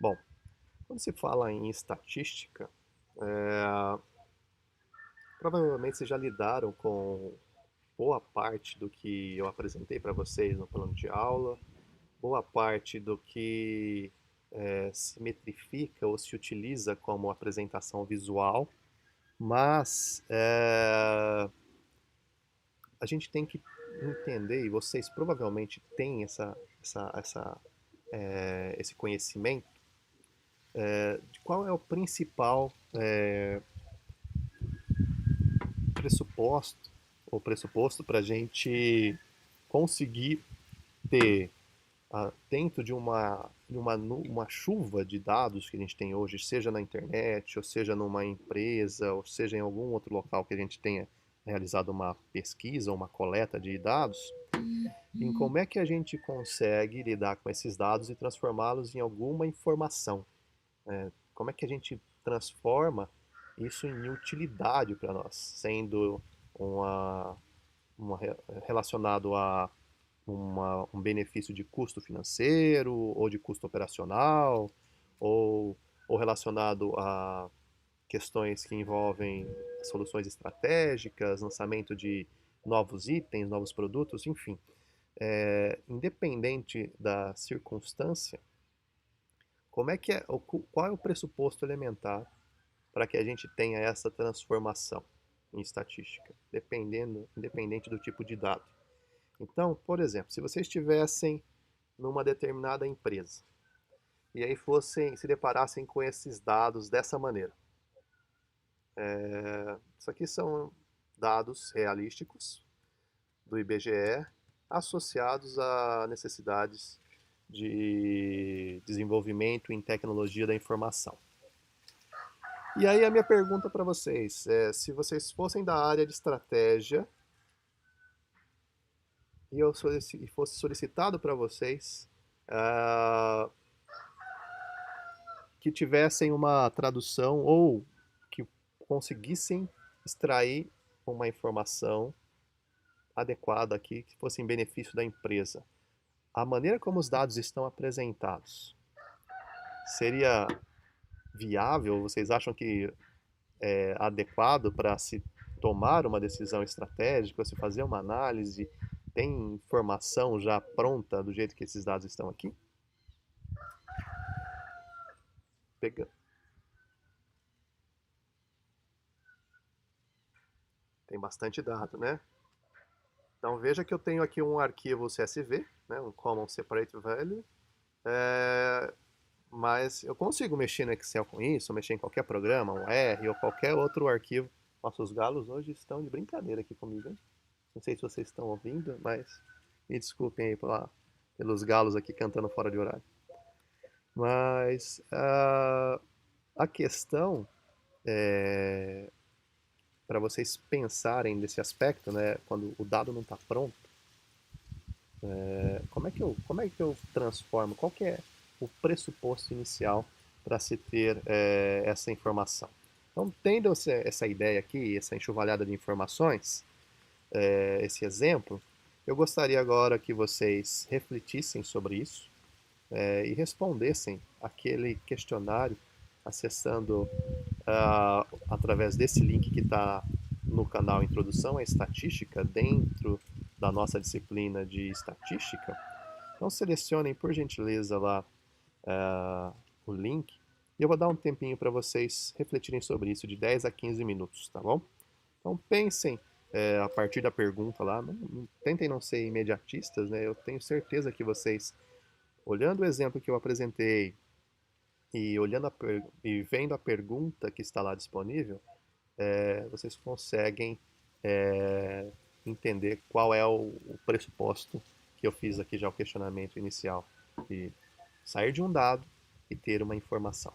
Bom, quando se fala em estatística, provavelmente vocês já lidaram com boa parte do que eu apresentei para vocês no plano de aula, boa parte do que se metrifica ou se utiliza como apresentação visual, mas a gente tem que entender, e vocês provavelmente têm esse conhecimento, de qual é o principal pressuposto ou pressuposto para a gente conseguir ter dentro de uma chuva de dados que a gente tem hoje, seja na internet, ou seja numa empresa, ou seja em algum outro local que a gente tenha realizado uma pesquisa, uma coleta de dados, em como é que a gente consegue lidar com esses dados e transformá-los em alguma informação. Como é que a gente transforma isso em utilidade para nós, sendo uma, uma relacionado a um benefício de custo financeiro ou de custo operacional ou, ou relacionado a questões que envolvem soluções estratégicas, lançamento de novos itens, novos produtos, enfim. Independente da circunstância, como é que é, qual é o pressuposto elementar para que a gente tenha essa transformação em estatística, independente do tipo de dado? Então, por exemplo, se vocês estivessem numa determinada empresa e aí se deparassem com esses dados dessa maneira. Isso aqui são dados realísticos do IBGE associados a necessidades de desenvolvimento em tecnologia da informação. E aí a minha pergunta para vocês é, se vocês fossem da área de estratégia e fosse solicitado para vocês que tivessem uma tradução ou que conseguissem extrair uma informação adequada aqui que fosse em benefício da empresa. A maneira como os dados estão apresentados seria viável? Vocês acham que é adequado para se tomar uma decisão estratégica, se fazer uma análise? Tem informação já pronta do jeito que esses dados estão aqui? Pega. Tem bastante dado, né? Então veja que eu tenho aqui um arquivo CSV, né, um Common Separate Value, é, mas eu consigo mexer no Excel com isso, mexer em qualquer programa, um R ou qualquer outro arquivo. Nossos galos hoje estão de brincadeira aqui comigo, hein? Não sei se vocês estão ouvindo, mas me desculpem aí pelos galos aqui cantando fora de horário. Mas a questão é, para vocês pensarem nesse aspecto, né, quando o dado não está pronto, como é que eu transformo? Qual que é o pressuposto inicial para se ter essa informação? Então, tendo essa ideia aqui, essa enxovalhada de informações, esse exemplo, eu gostaria agora que vocês refletissem sobre isso e respondessem aquele questionário acessando através desse link que está no canal Introdução à Estatística, dentro da nossa disciplina de Estatística. Então selecionem por gentileza lá o link e eu vou dar um tempinho para vocês refletirem sobre isso, de 10 a 15 minutos, tá bom? Então pensem a partir da pergunta lá, tentem não ser imediatistas, né? Eu tenho certeza que vocês, olhando o exemplo que eu apresentei e e vendo a pergunta que está lá disponível, vocês conseguem entender qual é o pressuposto que eu fiz aqui já o questionamento inicial de sair de um dado e ter uma informação.